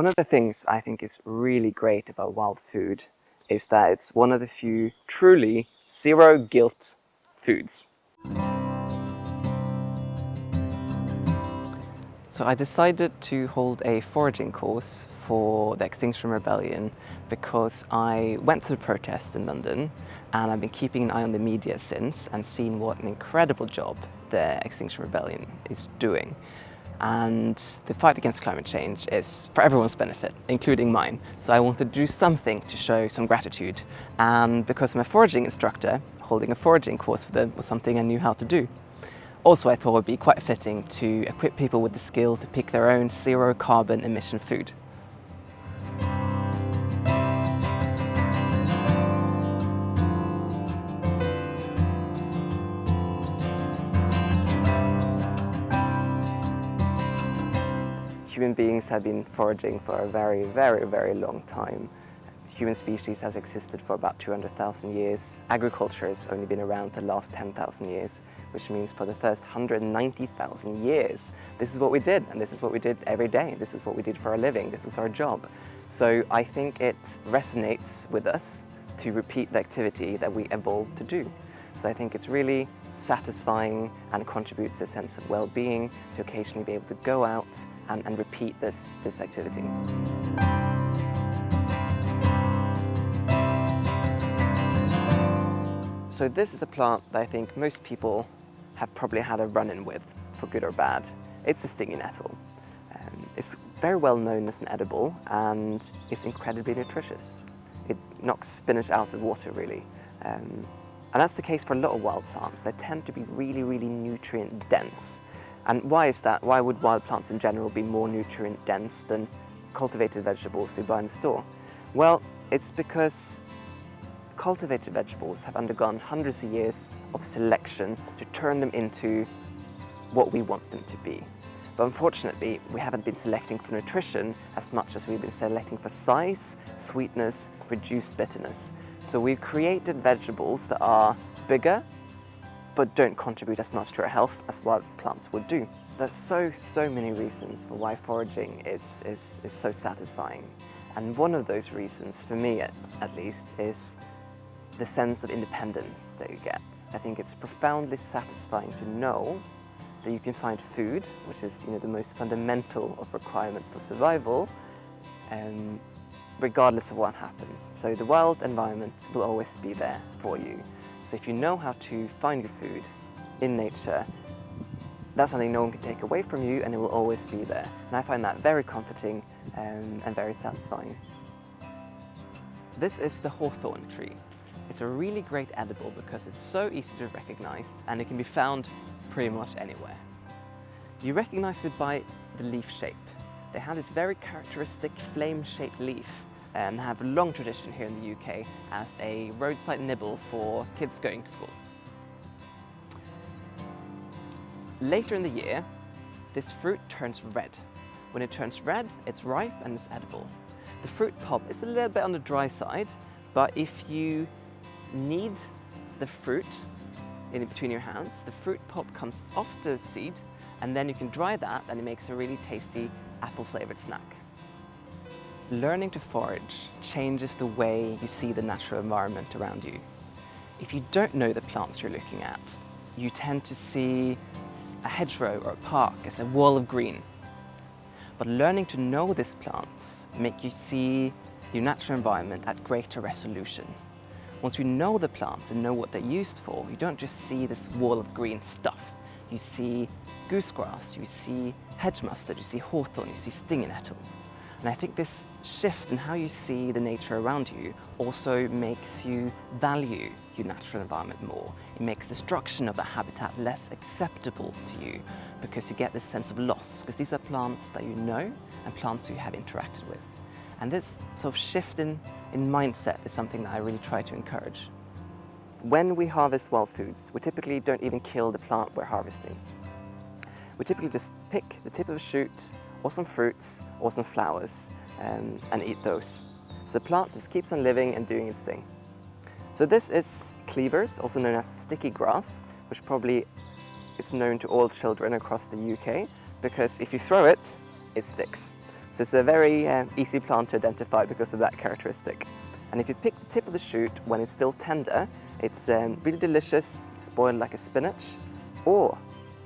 One of the things I think is really great about wild food is that it's one of the few truly zero guilt foods. So I decided to hold a foraging course for the Extinction Rebellion because I went to the protests in London, and I've been keeping an eye on the media since and seen what an incredible job the Extinction Rebellion is doing. And the fight against climate change is for everyone's benefit, including mine. So I wanted to do something to show some gratitude. And because I'm a foraging instructor, holding a foraging course for them was something I knew how to do. Also, I thought it would be quite fitting to equip people with the skill to pick their own zero carbon emission food. Human beings have been foraging for a very, very, very long time. Human species has existed for about 200,000 years. Agriculture has only been around the last 10,000 years, which means for the first 190,000 years, this is what we did, and this is what we did every day. This is what we did for a living. This was our job. So I think it resonates with us to repeat the activity that we evolved to do. So I think it's really satisfying and contributes to a sense of well-being to occasionally be able to go out and repeat this activity. So this is a plant that I think most people have probably had a run-in with, for good or bad. It's a stinging nettle. It's very well known as an edible, and it's incredibly nutritious. It knocks spinach out of the water, really. And that's the case for a lot of wild plants. They tend to be really, really nutrient dense. And why is that? Why would wild plants in general be more nutrient dense than cultivated vegetables you buy in the store? Well, it's because cultivated vegetables have undergone hundreds of years of selection to turn them into what we want them to be. But unfortunately, we haven't been selecting for nutrition as much as we've been selecting for size, sweetness, reduced bitterness. So we've created vegetables that are bigger, but don't contribute as much to our health as wild plants would do. There's so many reasons for why foraging is so satisfying. And one of those reasons, for me at least, is the sense of independence that you get. I think it's profoundly satisfying to know that you can find food, which is the most fundamental of requirements for survival, regardless of what happens. So the wild environment will always be there for you. So if you know how to find your food in nature, that's something no one can take away from you, and it will always be there. And I find that very comforting and very satisfying. This is the Hawthorn Tree. It's a really great edible because it's so easy to recognize, and it can be found pretty much anywhere. You recognize it by the leaf shape. They have this very characteristic flame-shaped leaf and have a long tradition here in the UK as a roadside nibble for kids going to school. Later in the year, this fruit turns red. When it turns red, it's ripe and it's edible. The fruit pulp is a little bit on the dry side, but if you knead the fruit in between your hands, the fruit pulp comes off the seed, and then you can dry that, and it makes a really tasty apple-flavored snack. Learning to forage changes the way you see the natural environment around you. If you don't know the plants you're looking at, you tend to see a hedgerow or a park as a wall of green. But learning to know these plants make you see your natural environment at greater resolution. Once you know the plants and know what they're used for, you don't just see this wall of green stuff. You see goosegrass, you see hedge mustard, you see hawthorn, you see stinging nettle. And I think this shift in how you see the nature around you also makes you value your natural environment more. It makes destruction of the habitat less acceptable to you because you get this sense of loss, because these are plants that you know and plants you have interacted with. And this sort of shift in mindset is something that I really try to encourage. When we harvest wild foods, we typically don't even kill the plant we're harvesting. We typically just pick the tip of a shoot, or some fruits, or some flowers, and eat those. So the plant just keeps on living and doing its thing. So this is cleavers, also known as sticky grass, which probably is known to all children across the UK, because if you throw it, it sticks. So it's a very easy plant to identify because of that characteristic. And if you pick the tip of the shoot when it's still tender, it's really delicious, spoiled like a spinach, or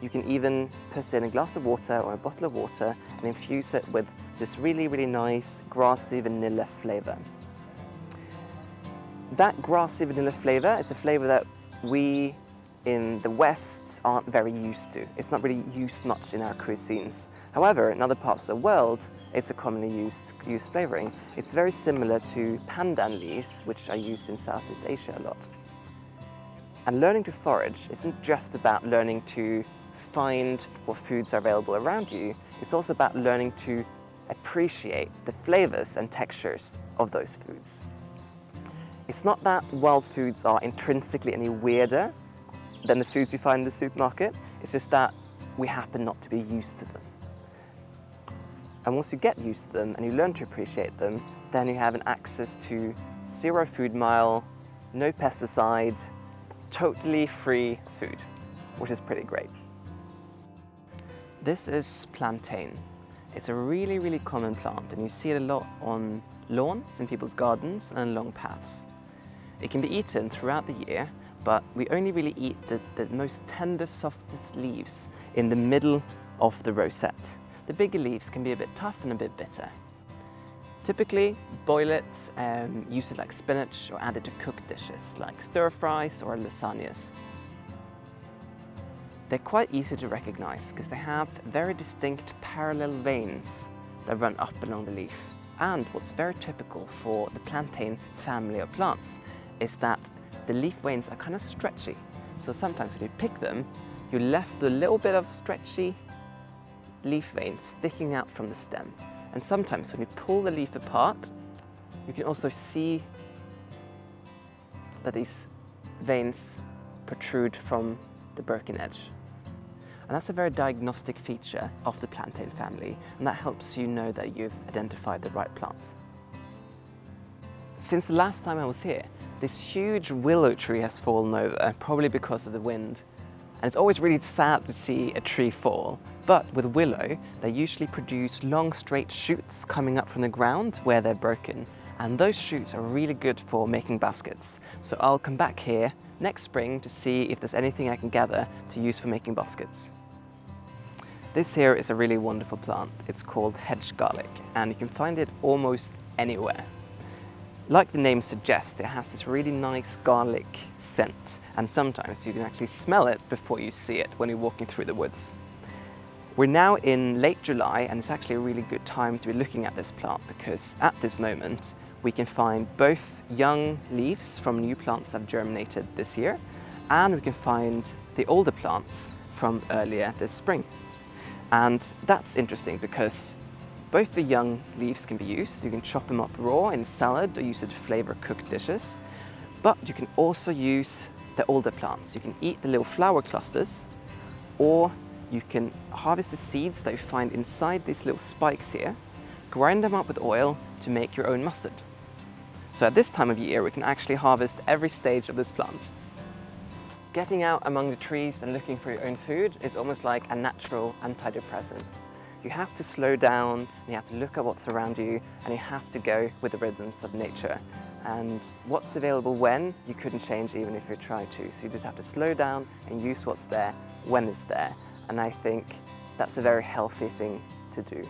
you can even put in a glass of water or a bottle of water and infuse it with this really, really nice grassy vanilla flavour. That grassy vanilla flavour is a flavour that we in the West aren't very used to. It's not really used much in our cuisines. However, in other parts of the world, it's a commonly used flavouring. It's very similar to pandan leaves, which are used in Southeast Asia a lot. And learning to forage isn't just about learning to find what foods are available around you, it's also about learning to appreciate the flavours and textures of those foods. It's not that wild foods are intrinsically any weirder than the foods you find in the supermarket, it's just that we happen not to be used to them. And once you get used to them and you learn to appreciate them, then you have an access to 0 food mile, no pesticide, totally free food, which is pretty great. This is plantain. It's a really, really common plant, and you see it a lot on lawns in people's gardens and along paths. It can be eaten throughout the year, but we only really eat the most tender, softest leaves in the middle of the rosette. The bigger leaves can be a bit tough and a bit bitter. Typically, boil it, use it like spinach, or add it to cooked dishes like stir fries or lasagnas. They're quite easy to recognize because they have very distinct parallel veins that run up along the leaf. And what's very typical for the plantain family of plants is that the leaf veins are kind of stretchy. So sometimes when you pick them, you're left with a little bit of stretchy leaf vein sticking out from the stem. And sometimes when you pull the leaf apart, you can also see that these veins protrude from the broken edge. And that's a very diagnostic feature of the plantain family, and that helps you know that you've identified the right plant. Since the last time I was here, this huge willow tree has fallen over, probably because of the wind. And it's always really sad to see a tree fall. But with willow, they usually produce long straight shoots coming up from the ground where they're broken. And those shoots are really good for making baskets. So I'll come back here next spring to see if there's anything I can gather to use for making baskets. This here is a really wonderful plant. It's called hedge garlic, and you can find it almost anywhere. Like the name suggests, it has this really nice garlic scent, and sometimes you can actually smell it before you see it when you're walking through the woods. We're now in late July, and it's actually a really good time to be looking at this plant because at this moment we can find both young leaves from new plants that have germinated this year, and we can find the older plants from earlier this spring. And that's interesting because both the young leaves can be used. You can chop them up raw in salad or use it to flavor cooked dishes. But you can also use the older plants. You can eat the little flower clusters, or you can harvest the seeds that you find inside these little spikes here, grind them up with oil to make your own mustard. So at this time of year, we can actually harvest every stage of this plant. Getting out among the trees and looking for your own food is almost like a natural antidepressant. You have to slow down, and you have to look at what's around you, and you have to go with the rhythms of nature. And what's available when, you couldn't change even if you tried to. So you just have to slow down and use what's there when it's there. And I think that's a very healthy thing to do.